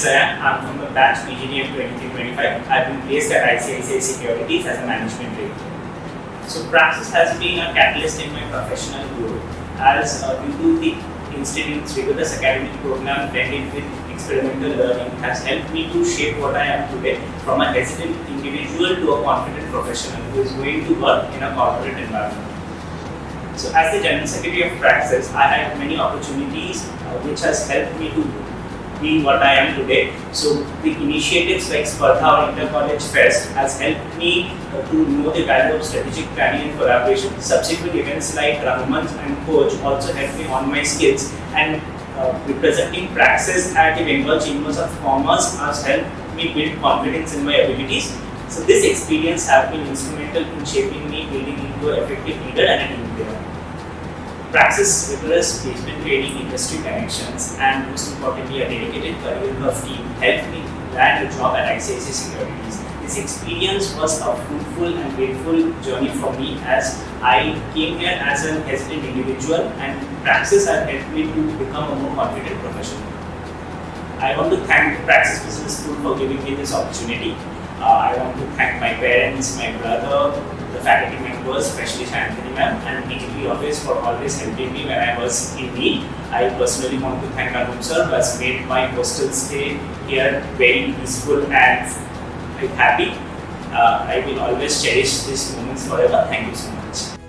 is Ayan. I'm from the batch PGDM 23-25. I've been placed at ICICI Securities as a management trainee. So Praxis has been a catalyst in my professional growth as due to the institute's rigorous academic program blended with experimental learning has helped me to shape what I am today from a hesitant individual to a confident professional who is going to work in a corporate environment. So as the General Secretary of Praxis, I had many opportunities which has helped me to be what I am today. So the initiatives like Spardha or Inter-College Fest has helped me to know the value of strategic planning and collaboration. Subsequent events like Rangmanch and Khoj also helped me on my skills, and representing Praxis at the Bengal Chamber of Commerce has helped me build confidence in my abilities. So this experience has been instrumental in shaping me, building into an effective leader and a team player. Praxis rigorous placement training, industry connections, and most importantly, a dedicated career growth team helped me land a job at ICICI Securities. This experience was a fruitful and grateful journey for me as I came here as an hesitant individual, and Praxis has helped me to become a more confident professional. I want to thank Praxis Business School for giving me this opportunity. I want to thank my parents, my brother, the faculty members, especially Anthony ma'am, and DGP office for always helping me when I was in need. I personally want to thank Alum sir who has made my hostel stay here very peaceful and happy. I will always cherish these moments forever. Thank you so much.